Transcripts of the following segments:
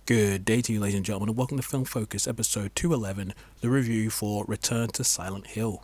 Good day to you, ladies and gentlemen, and welcome to Film Focus, episode 211, the review for Return to Silent Hill.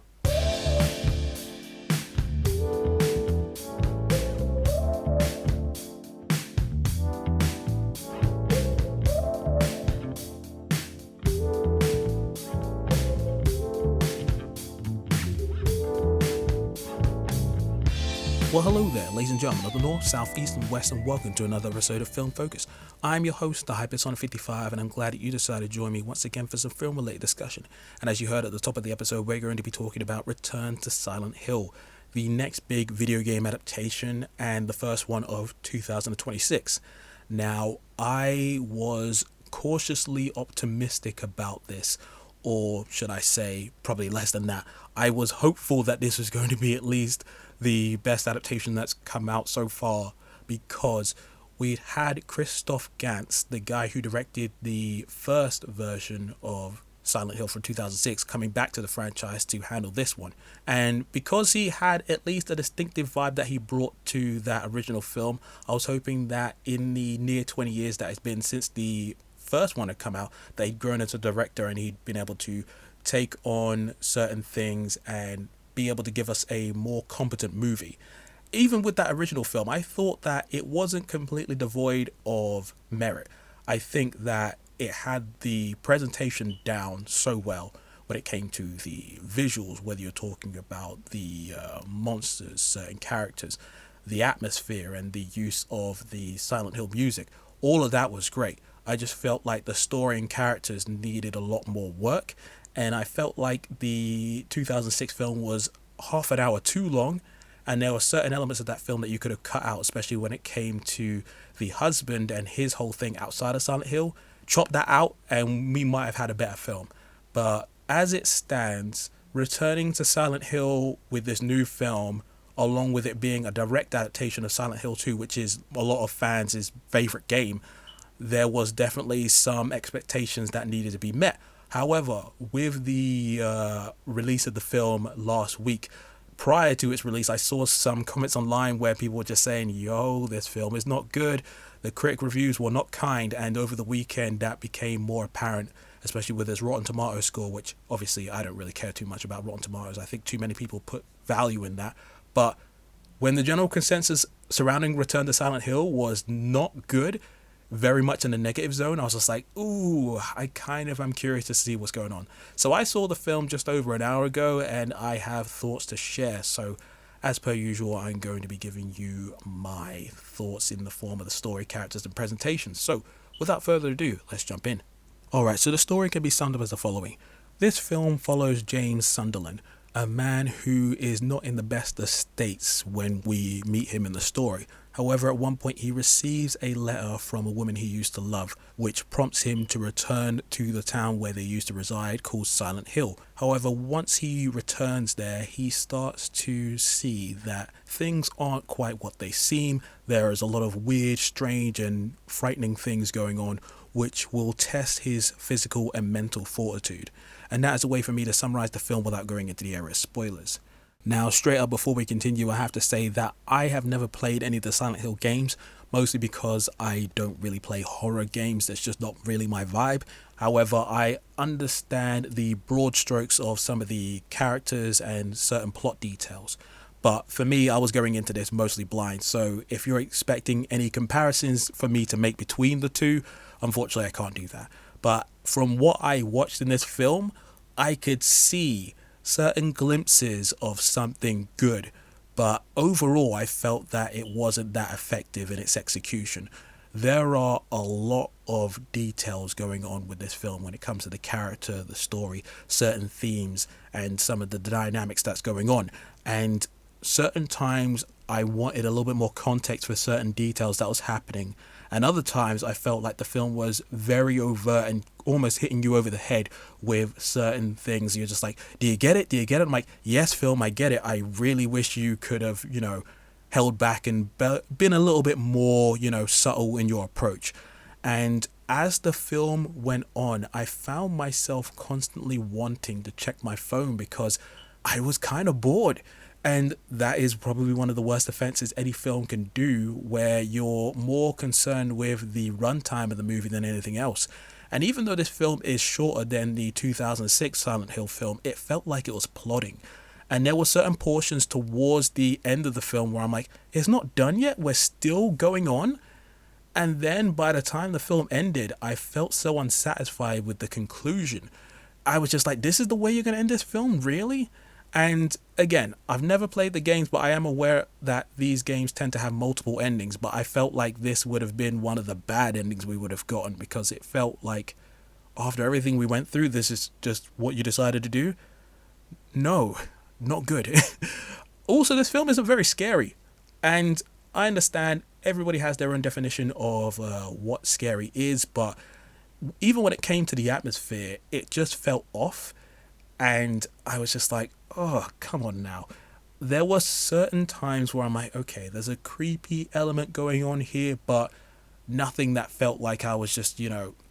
Well, hello there, ladies and gentlemen of the North, South, East, and West, and welcome to another episode of Film Focus. I'm your host, the Hypersonic 55, and I'm glad that you decided to join me once again for some film-related discussion. And as you heard at the top of the episode, we're going to be talking about Return to Silent Hill, the next big video game adaptation and the first one of 2026. Now, I was cautiously optimistic about this, or should I say, probably less than that. I was hopeful that this was going to be at least the best adaptation that's come out so far, because we'd had Christophe Gans, the guy who directed the first version of Silent Hill from 2006, coming back to the franchise to handle this one. And because he had at least a distinctive vibe that he brought to that original film, I was hoping that in the near 20 years that it's been since the first one had come out, that he'd grown as a director and he'd been able to take on certain things and be able to give us a more competent movie. Even with that original film, I thought that it wasn't completely devoid of merit. I think that it had the presentation down so well when it came to the visuals, whether you're talking about the monsters, certain characters, the atmosphere, and the use of the Silent Hill music. All of that was great. I just felt like the story and characters needed a lot more work, and I felt like the 2006 film was half an hour too long, and there were certain elements of that film that you could have cut out, especially when it came to the husband and his whole thing outside of Silent Hill. Chop that out and we might have had a better film. But as it stands, returning to Silent Hill with this new film, along with it being a direct adaptation of Silent Hill 2, which is a lot of fans' favorite game, there was definitely some expectations that needed to be met. However, with the release of the film last week, prior to its release, I saw some comments online where people were just saying, yo, this film is not good. The critic reviews were not kind. And over the weekend, that became more apparent, especially with its Rotten Tomatoes score, which obviously I don't really care too much about Rotten Tomatoes. I think too many people put value in that. But when the general consensus surrounding Return to Silent Hill was not good, very much in the negative zone, I was just like, ooh, I'm curious to see what's going on. So I saw the film just over an hour ago and I have thoughts to share. So as per usual, I'm going to be giving you my thoughts in the form of the story, characters, and presentations. So without further ado, let's jump in. Alright, so the story can be summed up as the following. This film follows James Sunderland, a man who is not in the best of states when we meet him in the story. However, at one point he receives a letter from a woman he used to love, which prompts him to return to the town where they used to reside, called Silent Hill. However, once he returns there, he starts to see that things aren't quite what they seem. There is a lot of weird, strange, and frightening things going on, which will test his physical and mental fortitude. And that is a way for me to summarize the film without going into the area of spoilers. Now, straight up before we continue, I have to say that I have never played any of the Silent Hill games, mostly because I don't really play horror games. That's just not really my vibe. However, I understand the broad strokes of some of the characters and certain plot details. But for me, I was going into this mostly blind. So if you're expecting any comparisons for me to make between the two, unfortunately, I can't do that. But from what I watched in this film, I could see certain glimpses of something good, but overall I felt that it wasn't that effective in its execution. There are a lot of details going on with this film when it comes to the character, the story, certain themes, and some of the dynamics that's going on. And certain times I wanted a little bit more context for certain details that was happening. And other times I felt like the film was very overt and almost hitting you over the head with certain things. You're just like, do you get it? Do you get it? I'm like, yes, film, I get it. I really wish you could have, held back and been a little bit more, subtle in your approach. And as the film went on, I found myself constantly wanting to check my phone because I was kind of bored. And that is probably one of the worst offenses any film can do, where you're more concerned with the runtime of the movie than anything else. And even though this film is shorter than the 2006 Silent Hill film, it felt like it was plodding. And there were certain portions towards the end of the film where I'm like, it's not done yet, we're still going on. And then by the time the film ended, I felt so unsatisfied with the conclusion. I was just like, this is the way you're going to end this film? Really? And again, I've never played the games, but I am aware that these games tend to have multiple endings. But I felt like this would have been one of the bad endings we would have gotten, because it felt like after everything we went through, this is just what you decided to do. No, not good. Also, this film isn't very scary. And I understand everybody has their own definition of what scary is, but even when it came to the atmosphere, it just felt off. And I was just like, oh, come on now. There were certain times where I'm like, okay, there's a creepy element going on here, but nothing that felt like I was just,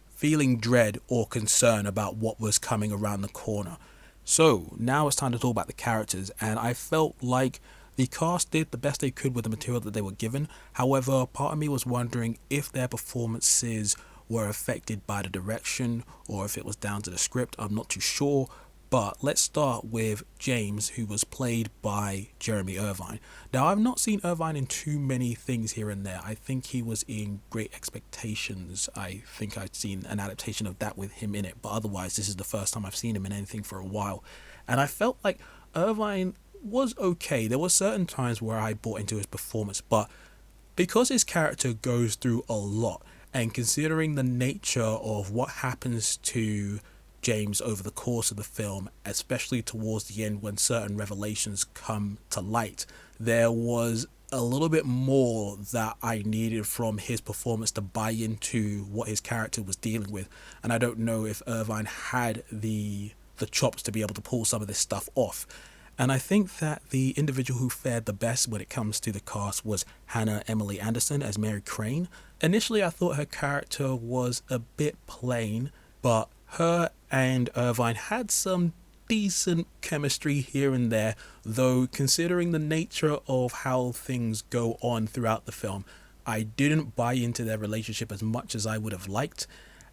feeling dread or concern about what was coming around the corner. So now it's time to talk about the characters, and I felt like the cast did the best they could with the material that they were given. However, part of me was wondering if their performances were affected by the direction or if it was down to the script. I'm not too sure. But let's start with James, who was played by Jeremy Irvine. Now, I've not seen Irvine in too many things here and there. I think he was in Great Expectations. I think I'd seen an adaptation of that with him in it. But otherwise, this is the first time I've seen him in anything for a while. And I felt like Irvine was okay. There were certain times where I bought into his performance. But because his character goes through a lot, and considering the nature of what happens to James over the course of the film, especially towards the end when certain revelations come to light, there was a little bit more that I needed from his performance to buy into what his character was dealing with. And I don't know if Irvine had the chops to be able to pull some of this stuff off. And I think that the individual who fared the best when it comes to the cast was Hannah Emily Anderson as Mary Crane. Initially, I thought her character was a bit plain, but her and Irvine had some decent chemistry here and there, though considering the nature of how things go on throughout the film, I didn't buy into their relationship as much as I would have liked.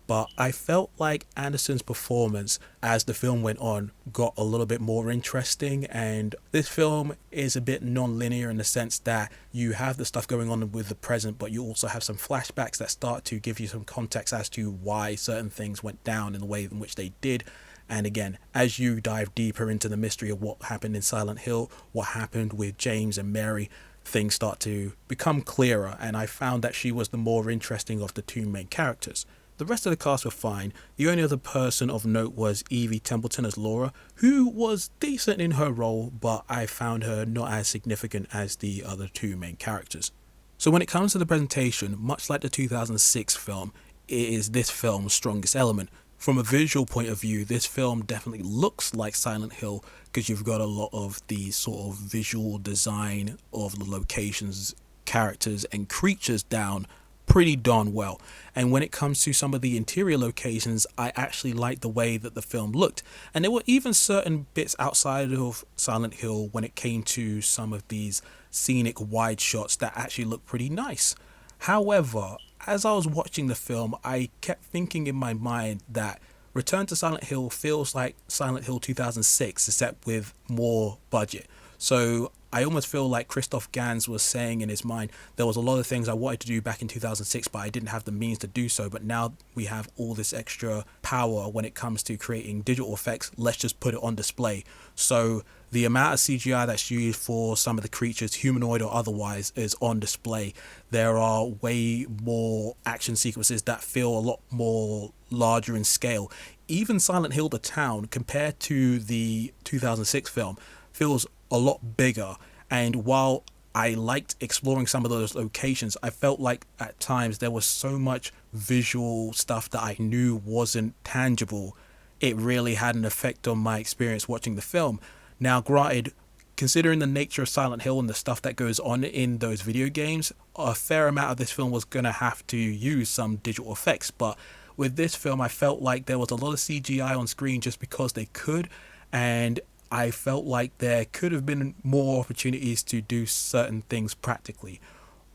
But I felt like Anderson's performance as the film went on got a little bit more interesting, and this film is a bit non-linear in the sense that you have the stuff going on with the present, but you also have some flashbacks that start to give you some context as to why certain things went down in the way in which they did. And again, as you dive deeper into the mystery of what happened in Silent Hill, what happened with James and Mary, things start to become clearer, and I found that she was the more interesting of the two main characters. The rest of the cast were fine. The only other person of note was Evie Templeton as Laura, who was decent in her role, but I found her not as significant as the other two main characters. So when it comes to the presentation, much like the 2006 film, it is this film's strongest element. From a visual point of view, this film definitely looks like Silent Hill, because you've got a lot of the sort of visual design of the locations, characters and creatures down pretty darn well. And when it comes to some of the interior locations, I actually liked the way that the film looked. And there were even certain bits outside of Silent Hill when it came to some of these scenic wide shots that actually looked pretty nice. However, as I was watching the film, I kept thinking in my mind that Return to Silent Hill feels like Silent Hill 2006, except with more budget. So I almost feel like Christophe Gans was saying in his mind, there was a lot of things I wanted to do back in 2006, but I didn't have the means to do so. But now we have all this extra power when it comes to creating digital effects. Let's just put it on display. So the amount of CGI that's used for some of the creatures, humanoid or otherwise, is on display. There are way more action sequences that feel a lot more larger in scale. Even Silent Hill, the town, compared to the 2006 film, feels a lot bigger. And while I liked exploring some of those locations, I felt like at times there was so much visual stuff that I knew wasn't tangible. It really had an effect on my experience watching the film. Now, granted, considering the nature of Silent Hill and the stuff that goes on in those video games, a fair amount of this film was going to have to use some digital effects. But with this film, I felt like there was a lot of CGI on screen just because they could. And I felt like there could have been more opportunities to do certain things practically,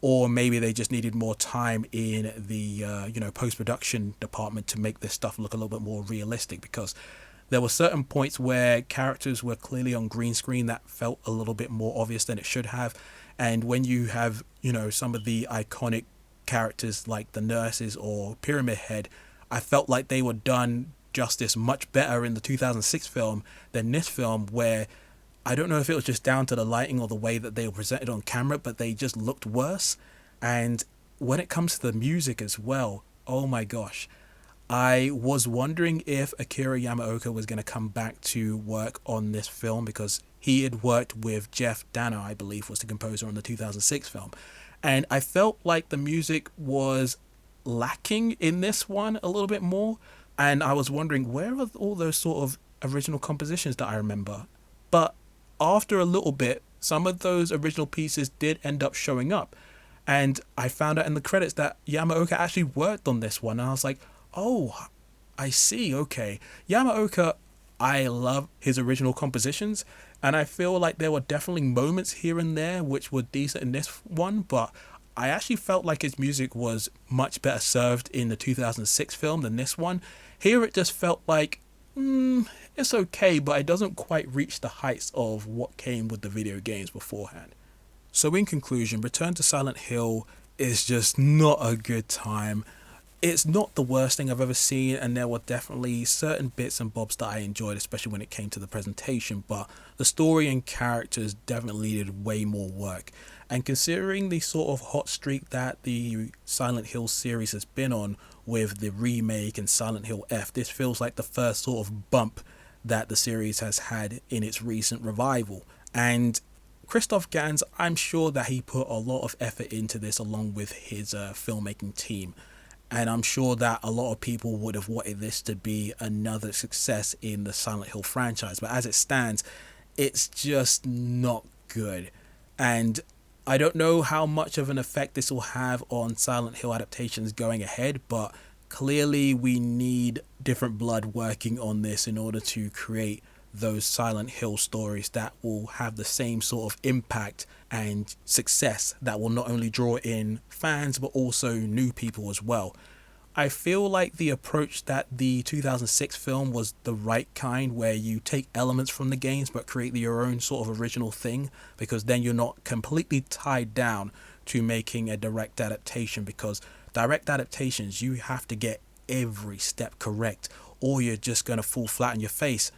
or maybe they just needed more time in the post-production department to make this stuff look a little bit more realistic, because there were certain points where characters were clearly on green screen that felt a little bit more obvious than it should have. And when you have, some of the iconic characters like the nurses or Pyramid Head, I felt like they were done justice much better in the 2006 film than this film, where I don't know if it was just down to the lighting or the way that they were presented on camera, but they just looked worse. And when it comes to the music as well, oh my gosh, I was wondering if Akira Yamaoka was going to come back to work on this film, because he had worked with Jeff Danner, I believe, was the composer on the 2006 film. And I felt like the music was lacking in this one a little bit more. And I was wondering, where are all those sort of original compositions that I remember? But after a little bit, some of those original pieces did end up showing up. And I found out in the credits that Yamaoka actually worked on this one. And I was like, oh, I see, okay. Yamaoka, I love his original compositions, and I feel like there were definitely moments here and there which were decent in this one, but I actually felt like his music was much better served in the 2006 film than this one. Here it just felt like, it's okay, but it doesn't quite reach the heights of what came with the video games beforehand. So in conclusion, Return to Silent Hill is just not a good time. It's not the worst thing I've ever seen, and there were definitely certain bits and bobs that I enjoyed, especially when it came to the presentation, but the story and characters definitely needed way more work. And considering the sort of hot streak that the Silent Hill series has been on with the remake and Silent Hill F, this feels like the first sort of bump that the series has had in its recent revival. And Christophe Gans, I'm sure that he put a lot of effort into this along with his filmmaking team. And I'm sure that a lot of people would have wanted this to be another success in the Silent Hill franchise. But as it stands, it's just not good. And I don't know how much of an effect this will have on Silent Hill adaptations going ahead, but clearly we need different blood working on this in order to create those Silent Hill stories that will have the same sort of impact and success that will not only draw in fans but also new people as well. I feel like the approach that the 2006 film was the right kind, where you take elements from the games but create your own sort of original thing, because then you're not completely tied down to making a direct adaptation, because direct adaptations, you have to get every step correct or you're just going to fall flat on your face,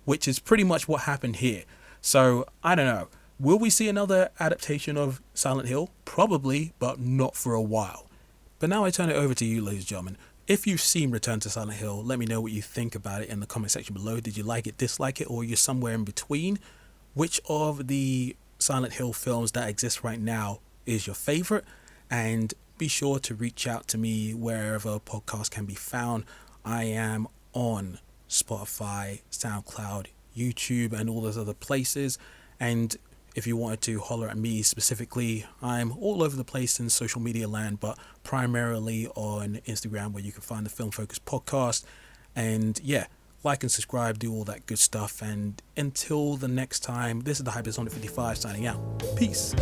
which is pretty much what happened here. So, I don't know. Will we see another adaptation of Silent Hill? Probably, but not for a while. But now I turn it over to you, ladies and gentlemen. If you've seen Return to Silent Hill, let me know what you think about it in the comment section below. Did you like it, dislike it, or you're somewhere in between? Which of the Silent Hill films that exist right now is your favorite? And be sure to reach out to me wherever podcasts can be found. I am on Spotify, SoundCloud, YouTube, and all those other places. And if you wanted to holler at me specifically, I'm all over the place in social media land, but primarily on Instagram, where you can find the Film Focus podcast. And yeah, like and subscribe, do all that good stuff. And until the next time, this is the Hypersonic 55 signing out. Peace.